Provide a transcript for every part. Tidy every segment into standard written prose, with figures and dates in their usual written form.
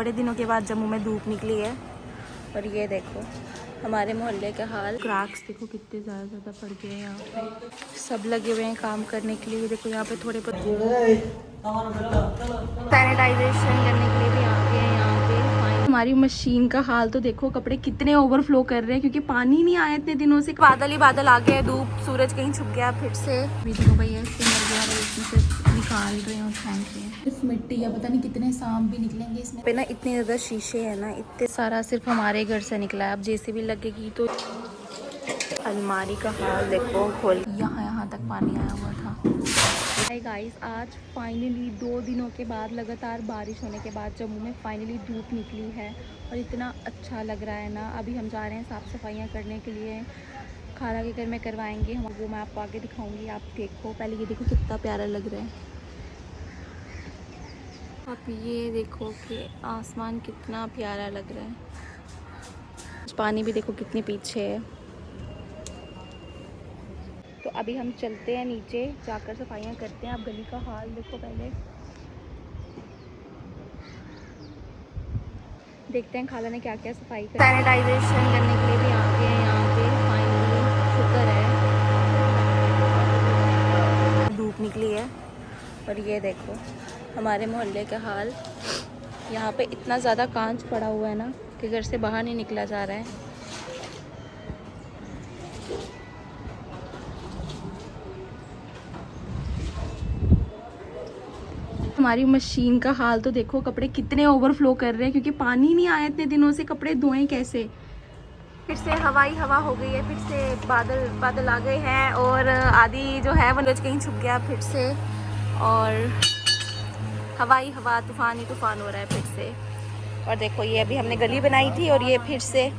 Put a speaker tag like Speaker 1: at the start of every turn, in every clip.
Speaker 1: बड़े दिनों के बाद जम्मू में धूप निकली है और ये देखो हमारे मोहल्ले का हाल। क्रैक्स देखो कितने ज़्यादा पड़ गए हैं। यहाँ पे सब लगे हुए हैं काम करने के लिए। देखो यहाँ पे थोड़े सैनिटाइजेशन करने के लिए भी आ गए हैं यहाँ पे। हमारी मशीन का हाल तो देखो, कपड़े कितने ओवरफ्लो कर रहे हैं क्योंकि पानी नहीं आया इतने दिनों से। बादल ही बादल आ गए, धूप सूरज कहीं छुप गया फिर से। देखो भैया इसमें से निकाल रहे हैं और फेंक रहे हैं। सिर्फ मिट्टी है, पता नहीं कितने सांप भी निकलेंगे इसमें पे ना। इतने ज़्यादा शीशे हैं ना, इतने सारा सिर्फ हमारे घर से निकला है। अब जेसीबी लगेगी तो। अलमारी का हाल देखो, खोल यहाँ तक पानी आया हुआ था। हाय गाइस, आज फाइनली 2 दिनों के बाद लगातार बारिश होने के बाद जम्मू में फाइनली धूप निकली है और इतना अच्छा लग रहा है ना। अभी हम जा रहे हैं साफ़ सफाइयाँ करने के लिए, खाला के घर में करवाएंगे हम। वो मैं आपको आगे दिखाऊंगी, आप देखो। पहले ये देखो कितना प्यारा लग रहा है। आप ये देखो कि आसमान कितना प्यारा लग रहा है। पानी भी देखो कितनी पीछे है। तो अभी हम चलते हैं नीचे, जाकर सफाइयाँ करते हैं। आप गली का हाल देखो पहले। देखते हैं खाला ने क्या क्या सफाई कर। सैनिटाइजेशन करने के लिए भी आ गए हैं यहाँ पे फाइनली, शुक्र है। धूप निकली है और ये देखो हमारे मोहल्ले का हाल। यहाँ पे इतना ज़्यादा कांच पड़ा हुआ है ना कि घर से बाहर नहीं निकला जा रहा है। हमारी मशीन का हाल तो देखो, कपड़े कितने ओवरफ्लो कर रहे हैं क्योंकि पानी नहीं आया इतने दिनों से। कपड़े धोएं कैसे। फिर से हवाई हवा हो गई है, फिर से बादल बादल आ गए हैं और आधी जो है वो कहीं छुप गया फिर से। और हवाई हवा, तूफान ही तूफान हो रहा है फिर से। और देखो ये अभी हमने गली बनाई थी और ये फिर से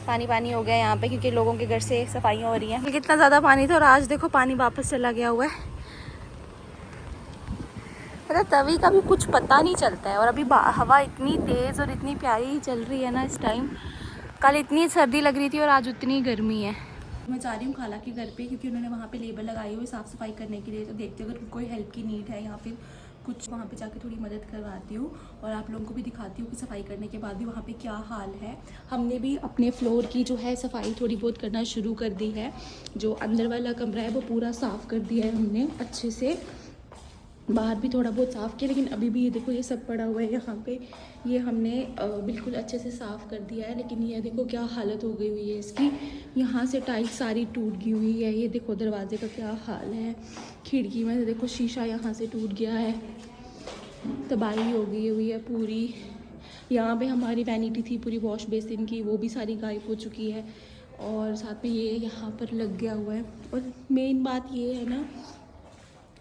Speaker 1: पानी पानी हो गया यहाँ पे क्योंकि लोगों के घर से सफाइयाँ हो रही हैं। कितना ज़्यादा पानी था और आज देखो पानी वापस चला गया हुआ है। मतलब तभी का भी कुछ पता नहीं चलता है। और अभी हवा इतनी तेज़ और इतनी प्यारी चल रही है ना इस टाइम। कल इतनी सर्दी लग रही थी और आज उतनी गर्मी है। मैं जा रही हूँ खाला के घर पे क्योंकि उन्होंने वहाँ पे लेबर लगाई हुई साफ़ सफाई करने के लिए। तो देखते हो अगर कोई हेल्प की नीड है या फिर कुछ, वहाँ पे जाके थोड़ी मदद करवाती हूँ और आप लोगों को भी दिखाती हूँ कि सफाई करने के बाद भी वहाँ पे क्या हाल है। हमने भी अपने फ्लोर की जो है सफाई थोड़ी बहुत करना शुरू कर दी है। जो अंदर वाला कमरा है वो पूरा साफ़ कर दिया है हमने अच्छे से। बाहर भी थोड़ा बहुत साफ़ किया, लेकिन अभी भी ये देखो ये सब पड़ा हुआ है यहाँ पे। ये हमने बिल्कुल अच्छे से साफ़ कर दिया है, लेकिन ये देखो क्या हालत हो गई हुई है इसकी। यहाँ से टाइल्स सारी टूट गई हुई है। ये देखो दरवाजे का क्या हाल है। खिड़की में देखो शीशा यहाँ से टूट गया है, तबाही हो गई हुई है पूरी। यहाँ पे हमारी वैनिटी थी पूरी वॉश बेसिन की, वो भी सारी गायब हो चुकी है। और साथ में ये यहाँ पर लग गया हुआ है। और मेन बात ये है ना,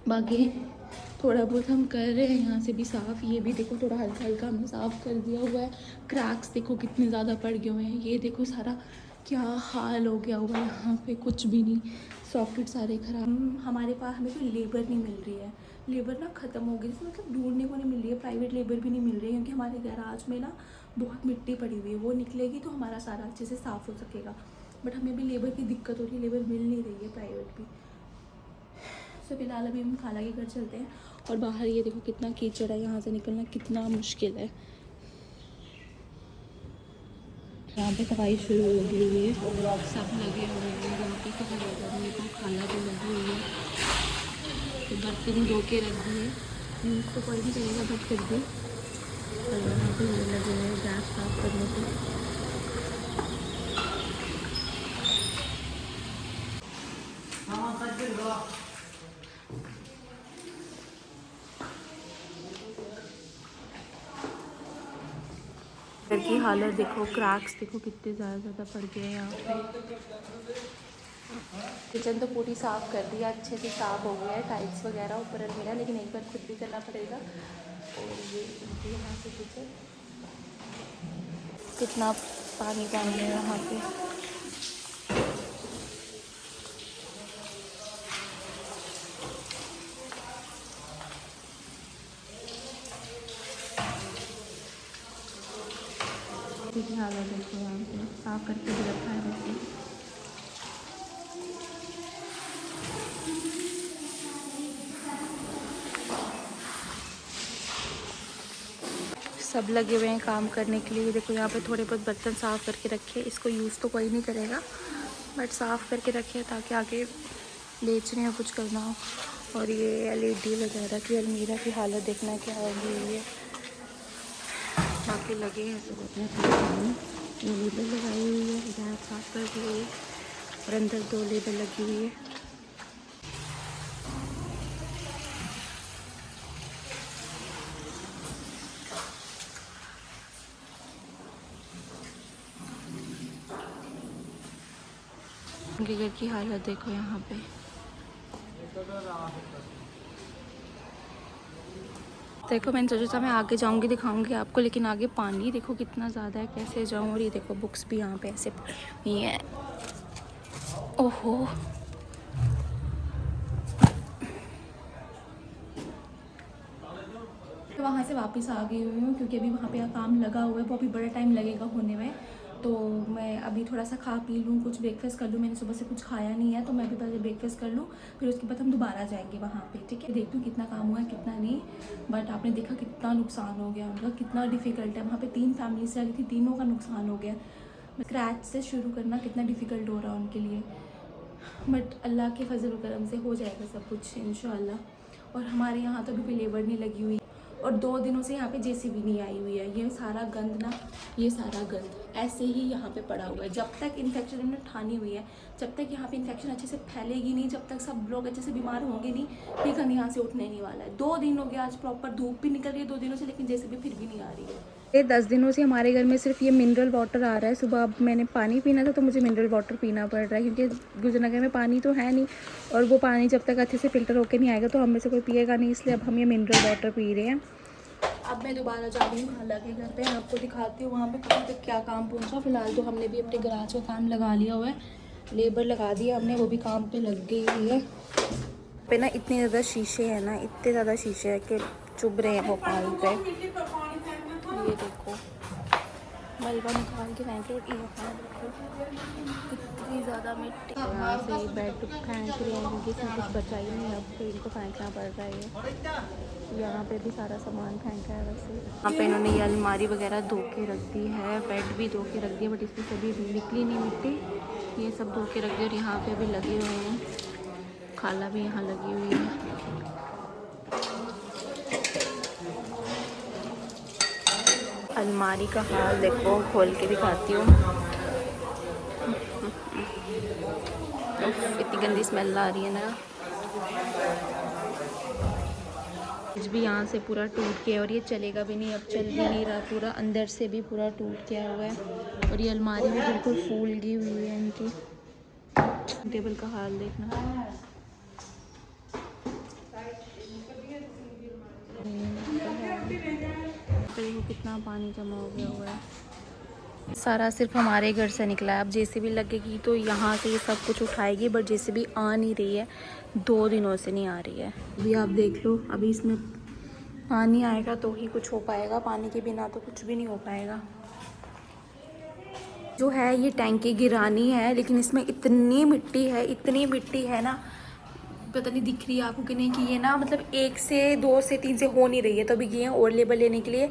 Speaker 1: बाकी थोड़ा बहुत हम कर रहे हैं यहाँ से भी साफ़। ये भी देखो थोड़ा हल्का हल्का हमने साफ़ कर दिया हुआ है। क्रैक्स देखो कितने ज़्यादा पड़ गए हुए हैं। ये देखो सारा क्या हाल हो गया हुआ है यहाँ पे, कुछ भी नहीं। सॉकेट सारे खराब। हमारे पास हमें कोई लेबर नहीं मिल रही है। लेबर ना ख़त्म हो गई, मतलब ढूंढने को नहीं मिल रही है। प्राइवेट लेबर भी नहीं मिल रही है क्योंकि हमारे गैराज में ना बहुत मिट्टी पड़ी हुई है। वो निकलेगी तो हमारा सारा अच्छे से साफ़ हो सकेगा। बट हमें भी लेबर की दिक्कत हो रही है, लेबर मिल नहीं रही है प्राइवेट भी। तो फिलहाल अभी हम खाला के घर चलते हैं। और बाहर ये देखो कितना कीचड़ है, यहाँ से निकलना कितना मुश्किल है। यहाँ पे सफाई शुरू हो गई है, सब लगे हुए हैं यहाँ पे। सफाई करने को खाला भी लगी हुई है। तो बर्तन धो के रख दिए, तो कोई नहीं करेगा बट कर दी। और यहाँ पे ये लगे हुए हैं गैस साफ करने को। घर की हालत देखो, क्रैक्स देखो कितने ज़्यादा पड़ गए हैं यहाँ पे। किचन तो पूरी साफ़ कर दिया, अच्छे से साफ़ हो गया है। टाइल्स वगैरह ऊपर अलमीरा, लेकिन एक बार खुद भी करना पड़ेगा। और ये यहाँ से किचन, कितना पानी पानी है यहाँ पे। कितनी हालत देखो, यहाँ पे साफ़ करके भी रखा है वैसे। सब लगे हुए हैं काम करने के लिए। देखो यहाँ पे थोड़े बहुत बर्तन साफ़ करके रखे, इसको यूज़ तो कोई नहीं करेगा बट साफ़ करके रखे ताकि आगे बेचने हो कुछ करना हो। और ये LED वगैरह की अलमीरा की हालत देखना क्या होगी। ये बाकी लगे हैं सब अपने अपने लेबल लगाई हुई है, गैस साफ कर दी हुई है और अंदर 2 लेबल लगी हुई है। उनके घर की हालत देखो यहाँ पे। देखो मैंने सोचा था मैं आगे जाऊंगी दिखाऊंगी आपको, लेकिन आगे पानी देखो कितना ज़्यादा है, कैसे जाऊँ। और ये देखो बुक्स भी यहाँ पे ऐसे हुई हैं। ओहो तो वहाँ से वापस आ गई हुई हूँ क्योंकि अभी वहाँ पे काम लगा हुआ है, वो अभी बड़ा टाइम लगेगा होने में। तो मैं अभी थोड़ा सा खा पी लूँ, कुछ ब्रेकफास्ट कर लूँ। मैंने सुबह से कुछ खाया नहीं है तो मैं अभी पहले ब्रेकफास्ट कर लूँ, फिर उसके बाद हम दोबारा जाएंगे वहाँ पे, ठीक है। देखती हूँ कितना काम हुआ है कितना नहीं। बट आपने देखा कितना नुकसान हो गया उनका, कितना डिफ़िकल्ट है। वहाँ पर 3 फैमिली से आ रही थी, तीनों का नुकसान हो गया। स्क्रैच से शुरू करना कितना डिफ़िकल्ट हो रहा है उनके लिए, बट अल्लाह के फजल व करम से हो जाएगा सब कुछ इंशाअल्लाह। और हमारे यहाँ तो अभी कोई लेबर नहीं लगी हुई और 2 दिनों से यहाँ पे JCB नहीं आई हुई है। ये सारा गंद ना, ये सारा गंद ऐसे ही यहाँ पे पड़ा हुआ है। जब तक इन्फेक्शन इन्होंने ठानी हुई है, जब तक यहाँ पे इन्फेक्शन अच्छे से फैलेगी नहीं, जब तक सब लोग अच्छे से बीमार होंगे नहीं, ये गंद यहाँ से उठने नहीं वाला है। 2 दिन हो गया, आज प्रॉपर धूप भी निकल रही है 2 दिनों से, लेकिन JCB फिर भी नहीं आ रही है। ये 10 दिनों से हमारे घर में सिर्फ ये मिनरल वाटर आ रहा है। सुबह अब मैंने पानी पीना था तो मुझे मिनरल वाटर पीना पड़ रहा है क्योंकि गुजरनगर में पानी तो है नहीं, और वो पानी जब तक अच्छे से फ़िल्टर होकर नहीं आएगा तो हम में से कोई पिएगा नहीं, इसलिए अब हम ये मिनरल वाटर पी रहे हैं। अब मैं दोबारा जा रही हूँ खाला के घर पे, आपको दिखाती हूँ वहाँ पे कहाँ तक क्या काम पहुँचा। फ़िलहाल तो हमने भी अपने गराज का काम लगा लिया हुआ है, लेबर लगा दिया हमने, वो भी काम पे लग गई हुई है। पे ना इतने ज़्यादा शीशे हैं ना, इतने ज़्यादा शीशे हैं कि चुभ रहे हैं वो पानी पे। ये देखो मलबा निकाल के फेंके, यहाँ देखो कितनी ज़्यादा मिट्टी। यहाँ से बेड फेंक रहे हैं क्योंकि इसमें कुछ बचा ही नहीं, अब फिर इनको फेंकना पड़ रहा है। यहाँ पे भी सारा सामान फेंका है वैसे। यहाँ पे इन्होंने ये अलमारी वगैरह धो के रख दी है, बेड भी धो के रख दिया, बट इसमें सभी निकली नहीं मिट्टी, ये सब धो के रख दिया। और यहाँ पे अभी लगे हुए हैं, खाला भी यहाँ लगी हुई है। अलमारी का हाल देखो, खोल के दिखाती हूँ। इतनी गंदी स्मेल आ रही है ना। फ्रिज भी यहाँ से पूरा टूट गया और ये चलेगा भी नहीं, अब चल भी नहीं रहा, पूरा अंदर से भी पूरा टूट गया हुआ है। और ये अलमारी भी बिल्कुल फूल गई हुई है इनकी। टेबल का हाल देखना, देखो कितना पानी जमा हो गया हुआ है। सारा सिर्फ हमारे घर से निकला है। अब JCB लगेगी तो यहाँ से ये सब कुछ उठाएगी, बट JCB आ नहीं रही है, 2 दिनों से नहीं आ रही है। अभी आप देख लो, अभी इसमें पानी आएगा तो ही कुछ हो पाएगा, पानी के बिना तो कुछ भी नहीं हो पाएगा। जो है ये टैंकी गिरानी है, लेकिन इसमें इतनी मिट्टी है ना, पता नहीं दिख रही है आपको कि नहीं, कि ये ना मतलब 1 से 2 से 3 से हो नहीं रही है। तो अभी गए हैं और लेबर लेने के लिए,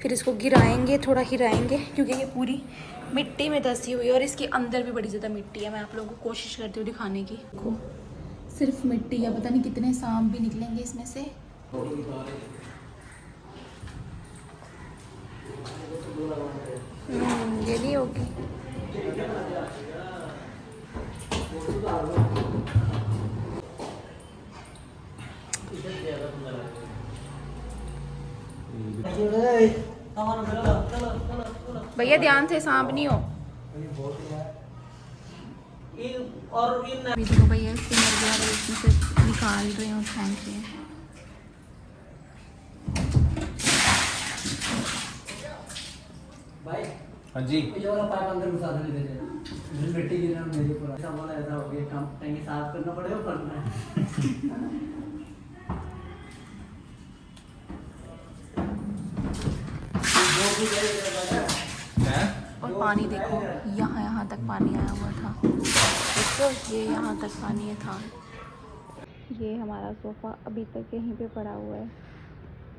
Speaker 1: फिर इसको गिराएंगे, थोड़ा हिलाएंगे क्योंकि ये पूरी मिट्टी में धंसी हुई है और इसके अंदर भी बड़ी ज़्यादा मिट्टी है। मैं आप लोगों को कोशिश करती हूँ दिखाने की। देखो सिर्फ मिट्टी है, पता नहीं कितने सांप भी निकलेंगे इसमें से। ये नहीं होगी। भैया ध्यान से, सांप नहीं हो। अभी देखो भैया इसके मर गया, इसमें से निकाल रहे हैं और फेंक रहे हैं।
Speaker 2: हाँ जी,
Speaker 3: साफ करना पड़ेगा पड़ना है।
Speaker 1: और पानी देखो, यहाँ तक पानी आया हुआ था, देखो ये यहाँ तक पानी था। ये हमारा सोफ़ा अभी तक यहीं पे पड़ा हुआ है,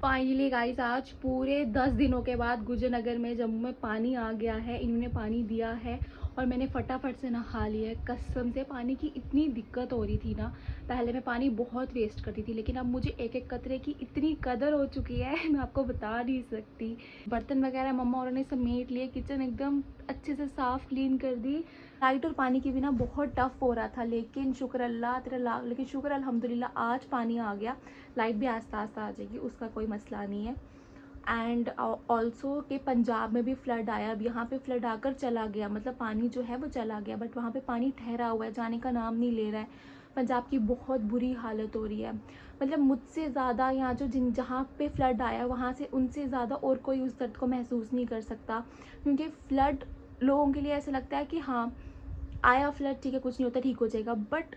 Speaker 1: फाइनली गाइस आज पूरे 10 दिनों के बाद गुजरनगर में जम्मू में पानी आ गया है। इन्होंने पानी दिया है और मैंने फटाफट से नहा लिया है। कसम से पानी की इतनी दिक्कत हो रही थी ना, पहले मैं पानी बहुत वेस्ट करती थी, लेकिन अब मुझे एक एक कतरे की इतनी कदर हो चुकी है मैं आपको बता नहीं सकती। बर्तन वगैरह मम्मा और ने समेट लिए, किचन एकदम अच्छे से साफ़ क्लीन कर दी। लाइट और पानी के बिना बहुत टफ हो रहा था, लेकिन शुक्र अल्लाह तेरा लेकिन शुक्र अल्हम्दुलिल्लाह आज पानी आ गया। लाइट भी आस्ता आस्ता आ जाएगी, उसका कोई मसला नहीं है। एंड ऑल्सो कि पंजाब में भी फ्लड आया। अब यहाँ पे फ्लड आकर चला गया, मतलब पानी जो है वो चला गया, बट वहाँ पे पानी ठहरा हुआ है, जाने का नाम नहीं ले रहा है। पंजाब की बहुत बुरी हालत हो रही है, मतलब मुझसे ज़्यादा यहाँ जो जहाँ पे फ्लड आया वहाँ से उनसे ज़्यादा और कोई उस दर्द को महसूस नहीं कर सकता। क्योंकि फ्लड लोगों के लिए ऐसा लगता है कि हाँ आया फ्लड, ठीक है कुछ नहीं होता, ठीक हो जाएगा, बट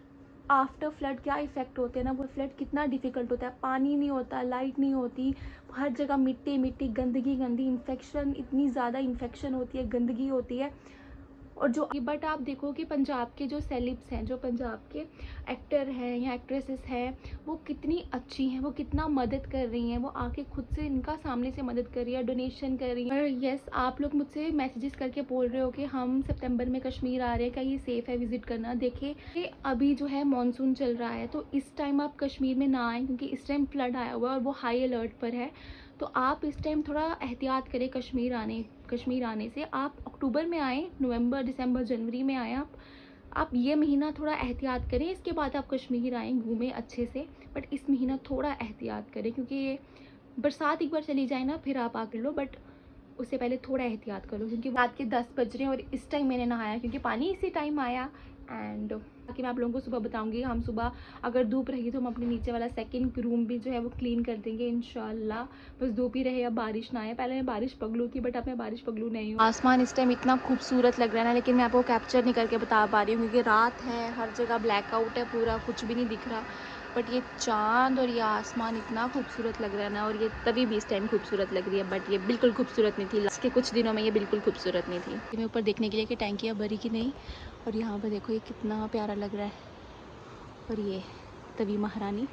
Speaker 1: आफ्टर फ्लड क्या इफ़ेक्ट होते हैं ना, वो फ्लड कितना डिफ़िकल्ट होता है। पानी नहीं होता, लाइट नहीं होती, हर जगह मिट्टी मिट्टी, गंदगी गंदी, इन्फेक्शन, इतनी ज़्यादा इन्फेक्शन होती है, गंदगी होती है। और जो बट आप देखो कि पंजाब के जो सेलिब्स हैं, जो पंजाब के एक्टर हैं या एक्ट्रेसेस हैं, वो कितनी अच्छी हैं, वो कितना मदद कर रही हैं, वो आके खुद से इनका सामने से मदद कर रही है, डोनेशन कर रही है। और यस, आप लोग मुझसे मैसेजेस करके बोल रहे हो कि हम सितंबर में कश्मीर आ रहे हैं, क्या ये सेफ़ है विज़िट करना। देखिए कि अभी जो है मानसून चल रहा है, तो इस टाइम आप कश्मीर में ना आएँ, क्योंकि इस टाइम फ्लड आया हुआ है और वो हाई अलर्ट पर है। तो आप इस टाइम थोड़ा एहतियात करें कश्मीर आने से। आप अक्टूबर में आएँ, नवंबर दिसंबर जनवरी में आएँ, आप ये महीना थोड़ा एहतियात करें, इसके बाद आप कश्मीर आएँ, घूमें अच्छे से। बट इस महीना थोड़ा एहतियात करें, क्योंकि ये बरसात एक बार चली जाए ना फिर आप आकर लो, बट उससे पहले थोड़ा एहतियात करो। क्योंकि रात के 10 बज रहे हैं और इस टाइम मैंने नहाया क्योंकि पानी इसी टाइम आया। एंड बाकी मैं आप लोगों को सुबह बताऊंगी। हम सुबह अगर धूप रही तो हम अपने नीचे वाला सेकंड रूम भी जो है वो क्लीन कर देंगे इंशाल्लाह। बस धूप ही रहे, अब बारिश ना आए। पहले मैं बारिश पगलू थी, बट अब मैं बारिश पगलू नहीं हूँ। आसमान इस टाइम इतना खूबसूरत लग रहा है ना, लेकिन मैं आपको कैप्चर नहीं करके बता पा रही हूँ क्योंकि रात है, हर जगह ब्लैकआउट है, पूरा कुछ भी नहीं दिख रहा। बट ये चांद और ये आसमान इतना खूबसूरत लग रहा है ना, और ये तभी भी इस टाइम खूबसूरत लग रही है, बट ये बिल्कुल खूबसूरत नहीं थी। इसके कुछ दिनों में ये बिल्कुल खूबसूरत नहीं थी। मैं ऊपर देखने के लिए कि टैंकियाँ भरी कि नहीं, और यहाँ पर देखो ये कितना प्यारा लग रहा है। और ये तभी महारानी